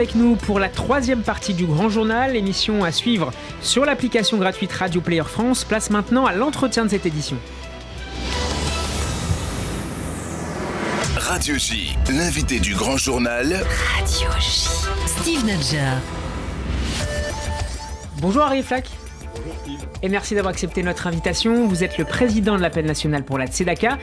Avec nous pour la troisième partie du Grand Journal, émission à suivre sur l'application gratuite Radio Player France. Place maintenant à l'entretien de cette édition. Radio J, l'invité du Grand Journal. Radio J, Steve Nadjar. Bonjour Arié Flack. Bonjour Steve. Et merci d'avoir accepté notre invitation. Vous êtes le président de l'appel national pour la Tzedaka.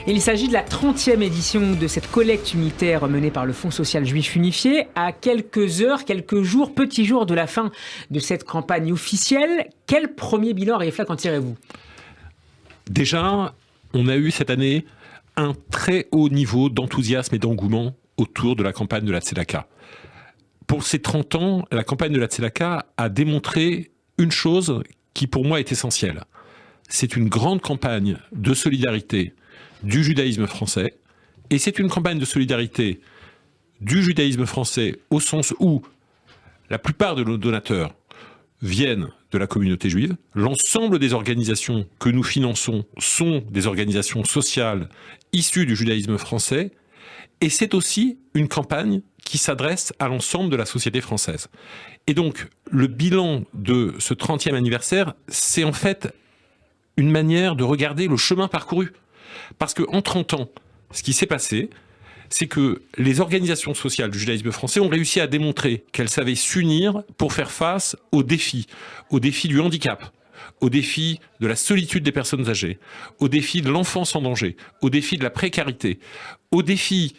Il s'agit de la 30e édition de cette collecte unitaire menée par le Fonds social juif unifié. À quelques heures, quelques jours, petits jours de la fin de cette campagne officielle, quel premier bilan, Arié Flack, en tirez-vous ? Déjà, on a eu cette année un très haut niveau d'enthousiasme et d'engouement autour de la campagne de la Tzedaka. Pour ces 30 ans, la campagne de la Tzedaka a démontré une chose qui pour moi est essentielle. C'est une grande campagne de solidarité du judaïsme français, et c'est une campagne de solidarité du judaïsme français au sens où la plupart de nos donateurs viennent de la communauté juive. L'ensemble des organisations que nous finançons sont des organisations sociales issues du judaïsme français, et c'est aussi une campagne qui s'adresse à l'ensemble de la société française. Et donc, le bilan de ce 30e anniversaire, c'est en fait une manière de regarder le chemin parcouru. Parce qu'en 30 ans, ce qui s'est passé, c'est que les organisations sociales du judaïsme français ont réussi à démontrer qu'elles savaient s'unir pour faire face aux défis du handicap, aux défis de la solitude des personnes âgées, aux défis de l'enfance en danger, aux défis de la précarité, aux défis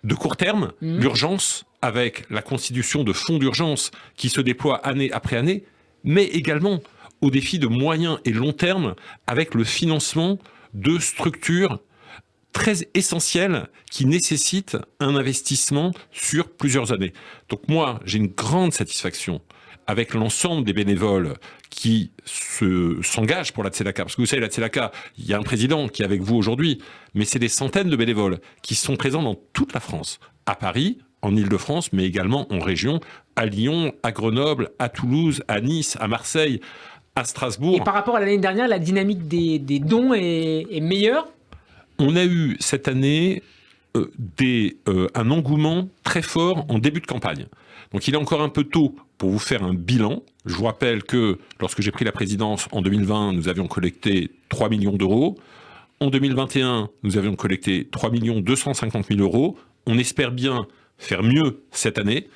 de court terme, l'urgence, avec la constitution de fonds d'urgence qui se déploient année après année, mais également aux défis de moyen et long terme, avec le financement de structures très essentielles qui nécessitent un investissement sur plusieurs années. Donc moi, j'ai une grande satisfaction avec l'ensemble des bénévoles qui s'engagent pour la Tzedaka. Parce que vous savez, la Tzedaka, il y a un président qui est avec vous aujourd'hui, mais c'est des centaines de bénévoles qui sont présents dans toute la France, à Paris, en Île-de-France, mais également en région, à Lyon, à Grenoble, à Toulouse, à Nice, à Marseille, à Strasbourg. Et par rapport à l'année dernière, la dynamique des dons est meilleure ? On a eu cette année un engouement très fort en début de campagne. Donc il est encore un peu tôt pour vous faire un bilan. Je vous rappelle que lorsque j'ai pris la présidence en 2020, nous avions collecté 3 millions d'euros. En 2021, nous avions collecté 3 250 000 euros. On espère bien faire mieux cette année.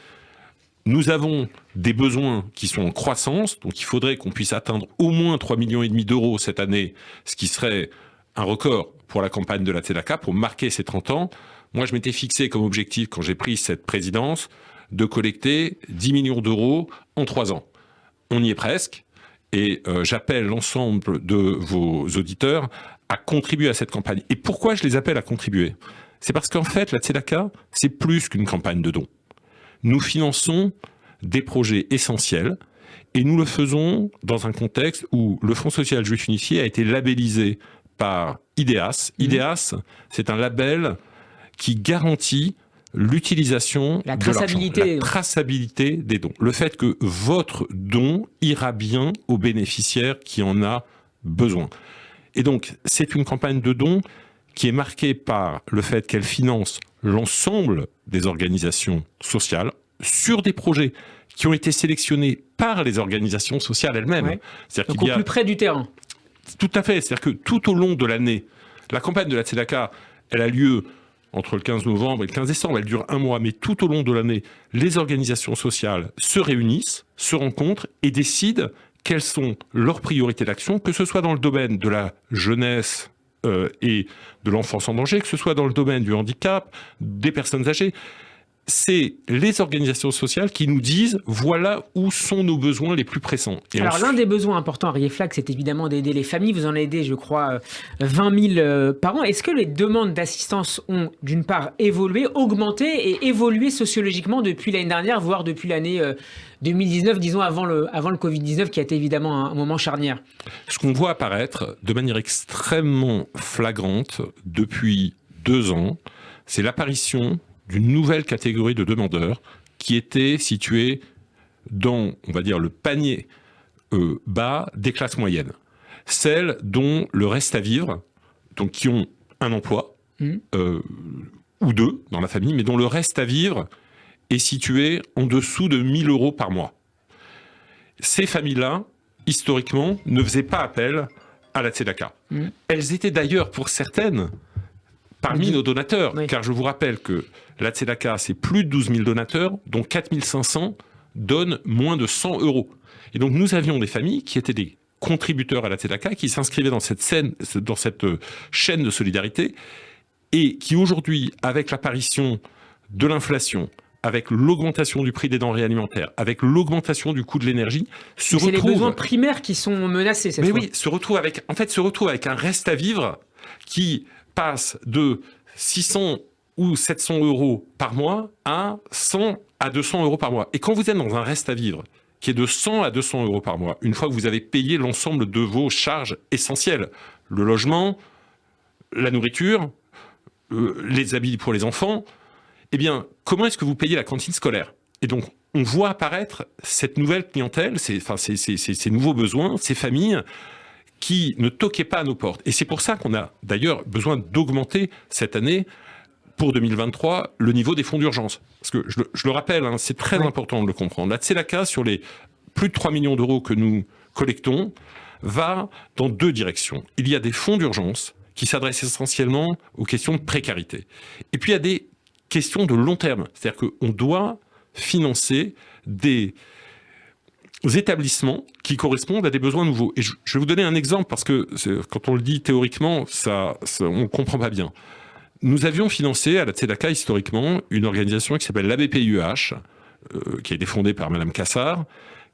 Nous avons des besoins qui sont en croissance, donc il faudrait qu'on puisse atteindre au moins 3,5 millions d'euros cette année, ce qui serait un record pour la campagne de la Tzedaka, pour marquer ces 30 ans. Moi, je m'étais fixé comme objectif, quand j'ai pris cette présidence, de collecter 10 millions d'euros en 3 ans. On y est presque, et j'appelle l'ensemble de vos auditeurs à contribuer à cette campagne. Et pourquoi je les appelle à contribuer ? C'est parce qu'en fait, la Tzedaka, c'est plus qu'une campagne de dons. Nous finançons des projets essentiels, et nous le faisons dans un contexte où le Fonds social juif unifié a été labellisé par IDEAS. IDEAS, c'est un label qui garantit l'utilisation la de l'argent, traçabilité. La traçabilité des dons. Le fait que votre don ira bien au bénéficiaire qui en a besoin. Et donc, c'est une campagne de dons qui est marquée par le fait qu'elle finance l'ensemble des organisations sociales sur des projets qui ont été sélectionnés par les organisations sociales elles-mêmes. Ouais. C'est-à-dire Donc au plus près du terrain. Tout à fait. C'est-à-dire que tout au long de l'année, la campagne de la Tzedaka, elle a lieu entre le 15 novembre et le 15 décembre. Elle dure un mois. Mais tout au long de l'année, les organisations sociales se réunissent, se rencontrent et décident quelles sont leurs priorités d'action, que ce soit dans le domaine de la jeunesse et de l'enfance en danger, que ce soit dans le domaine du handicap, des personnes âgées. C'est les organisations sociales qui nous disent voilà où sont nos besoins les plus pressants. Et alors l'un des besoins importants, Arié Flack, c'est évidemment d'aider les familles. Vous en aidez, je crois, 20 000 par an. Est-ce que les demandes d'assistance ont, d'une part, évolué, augmenté et évolué sociologiquement depuis l'année dernière, voire depuis l'année 2019, disons avant le Covid-19, qui a été évidemment un moment charnière ? Ce qu'on voit apparaître de manière extrêmement flagrante depuis 2 ans, c'est l'apparition d'une nouvelle catégorie de demandeurs qui étaient situés dans, on va dire, le panier bas des classes moyennes. Celles dont le reste à vivre, donc qui ont un emploi, ou 2 dans la famille, mais dont le reste à vivre est située en dessous de 1 000 € par mois. Ces familles-là, historiquement, ne faisaient pas appel à la tzedaka. Elles étaient d'ailleurs, pour certaines, parmi nos donateurs, car je vous rappelle que la tzedaka, c'est plus de 12 000 donateurs, dont 4 500 donnent moins de 100 €. Et donc nous avions des familles qui étaient des contributeurs à la tzedaka, qui s'inscrivaient dans cette chaîne de solidarité, et qui aujourd'hui, avec l'apparition de l'inflation, avec l'augmentation du prix des denrées alimentaires, avec l'augmentation du coût de l'énergie, se retrouvent... C'est les besoins primaires qui sont menacés cette fois. Oui, se retrouvent avec un reste à vivre qui passe de 600 ou 700 € par mois à 100 à 200 € par mois. Et quand vous êtes dans un reste à vivre qui est de 100 à 200 € par mois, une fois que vous avez payé l'ensemble de vos charges essentielles, le logement, la nourriture, les habits pour les enfants, eh bien, comment est-ce que vous payez la cantine scolaire ? Et donc, on voit apparaître cette nouvelle clientèle, ces nouveaux besoins, ces familles qui ne toquaient pas à nos portes. Et c'est pour ça qu'on a d'ailleurs besoin d'augmenter cette année, pour 2023, le niveau des fonds d'urgence. Parce que, je le rappelle, c'est très important de le comprendre. La tzedaka, sur les plus de 3 millions d'euros que nous collectons, va dans 2 directions. Il y a des fonds d'urgence qui s'adressent essentiellement aux questions de précarité. Et puis, il y a des questions de long terme. C'est-à-dire qu'on doit financer des établissements qui correspondent à des besoins nouveaux. Et je vais vous donner un exemple, parce que quand on le dit théoriquement, on ne comprend pas bien. Nous avions financé à la tzedaka, historiquement, une organisation qui s'appelle l'ABPUH, qui a été fondée par Madame Cassard,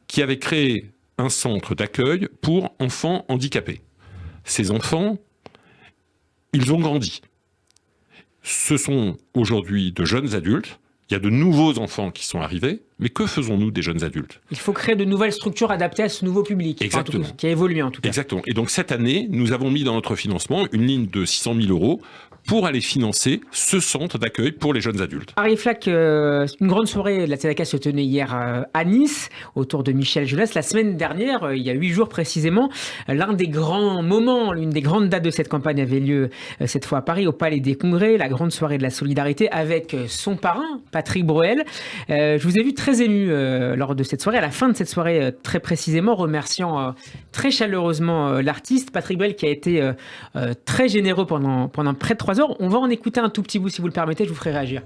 qui avait créé un centre d'accueil pour enfants handicapés. Ces enfants, ils ont grandi. Ce sont aujourd'hui de jeunes adultes. Il y a de nouveaux enfants qui sont arrivés. Mais que faisons-nous des jeunes adultes ? Il faut créer de nouvelles structures adaptées à ce nouveau public. Exactement. Enfin, qui a évolué en tout cas. Exactement. Et donc cette année, nous avons mis dans notre financement une ligne de 600 000 € pour aller financer ce centre d'accueil pour les jeunes adultes. Harry Flack, une grande soirée de la tzedaka se tenait hier à Nice, autour de Michel Jeunesse. La semaine dernière, il y a 8 jours précisément, l'un des grands moments, l'une des grandes dates de cette campagne avait lieu cette fois à Paris, au Palais des Congrès, la grande soirée de la solidarité avec son parrain, Patrick Broel. Je vous ai vu très ému lors de cette soirée, à la fin de cette soirée très précisément, remerciant très chaleureusement l'artiste, Patrick Broel, qui a été très généreux pendant près de 3 heures. On va en écouter un tout petit bout si vous le permettez, je vous ferai réagir.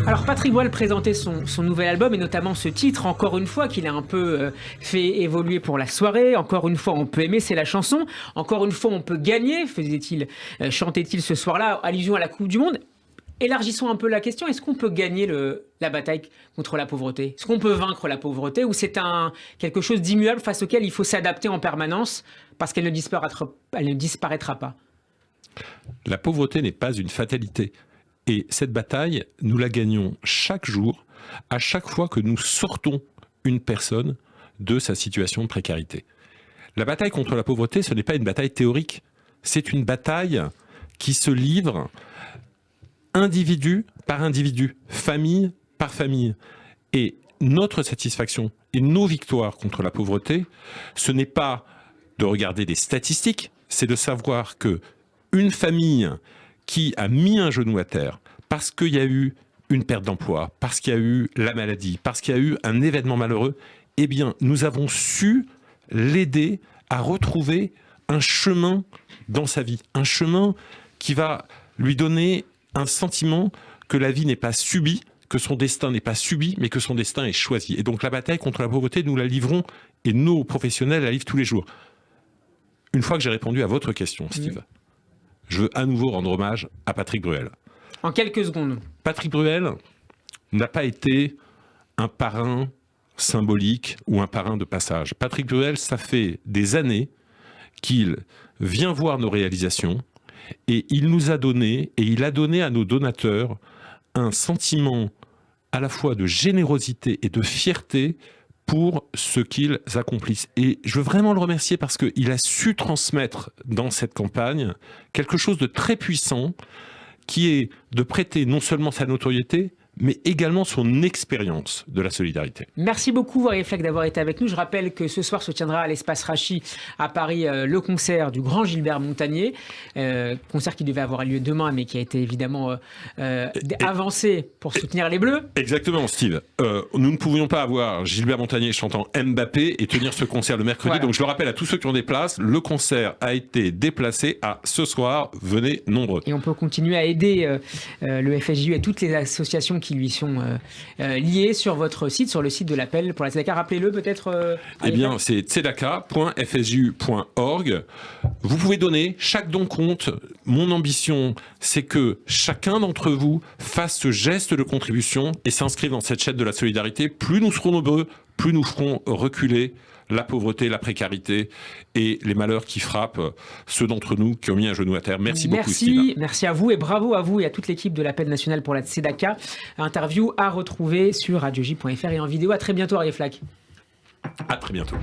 Alors Patrick Broel présentait son nouvel album et notamment ce titre, encore une fois, qu'il a un peu fait évoluer pour la soirée. Encore une fois, on peut aimer, c'est la chanson. Encore une fois, on peut gagner, chantait-il ce soir-là, allusion à la Coupe du Monde. Élargissons un peu la question, est-ce qu'on peut gagner la bataille contre la pauvreté ? Est-ce qu'on peut vaincre la pauvreté ou c'est quelque chose d'immuable face auquel il faut s'adapter en permanence parce qu'elle ne disparaîtra pas ? La pauvreté n'est pas une fatalité. Et cette bataille, nous la gagnons chaque jour, à chaque fois que nous sortons une personne de sa situation de précarité. La bataille contre la pauvreté, ce n'est pas une bataille théorique, c'est une bataille qui se livre individu par individu, famille par famille. Et notre satisfaction et nos victoires contre la pauvreté, ce n'est pas de regarder des statistiques, c'est de savoir que une famille qui a mis un genou à terre parce qu'il y a eu une perte d'emploi, parce qu'il y a eu la maladie, parce qu'il y a eu un événement malheureux, eh bien, nous avons su l'aider à retrouver un chemin dans sa vie, un chemin qui va lui donner un sentiment que la vie n'est pas subie, que son destin n'est pas subi, mais que son destin est choisi. Et donc la bataille contre la pauvreté, nous la livrons, et nos professionnels la livrent tous les jours. Une fois que j'ai répondu à votre question, Steve, je veux à nouveau rendre hommage à Patrick Broel. En quelques secondes. Patrick Broel n'a pas été un parrain symbolique ou un parrain de passage. Patrick Broel, ça fait des années qu'il vient voir nos réalisations et il nous a donné, et il a donné à nos donateurs un sentiment à la fois de générosité et de fierté pour ce qu'ils accomplissent. Et je veux vraiment le remercier parce qu'il a su transmettre dans cette campagne quelque chose de très puissant qui est de prêter non seulement sa notoriété, mais également son expérience de la solidarité. Merci beaucoup, Ariel Flack, d'avoir été avec nous. Je rappelle que ce soir se tiendra à l'espace Rachi à Paris le concert du grand Gilbert Montagné, concert qui devait avoir lieu demain, mais qui a été évidemment avancé pour soutenir les Bleus. Exactement, Steve. Nous ne pouvions pas avoir Gilbert Montagné chantant Mbappé et tenir ce concert le mercredi. Voilà. Donc je le rappelle à tous ceux qui ont des places, le concert a été déplacé à ce soir. Venez nombreux. Et on peut continuer à aider le FSJU et toutes les associations qui lui sont liées sur votre site, sur le site de l'appel pour la Tzedaka. Rappelez-le peut-être. Eh bien, c'est tzedaka.fsju.org. Vous pouvez donner, chaque don compte. Mon ambition, c'est que chacun d'entre vous fasse ce geste de contribution et s'inscrive dans cette chaîne de la solidarité. Plus nous serons nombreux, plus nous ferons reculer la pauvreté, la précarité et les malheurs qui frappent ceux d'entre nous qui ont mis un genou à terre. Merci beaucoup, Steve. Merci à vous et bravo à vous et à toute l'équipe de l'appel national pour la Tzedaka. Interview à retrouver sur radioj.fr et en vidéo. À très bientôt, Ariel Flack. À très bientôt.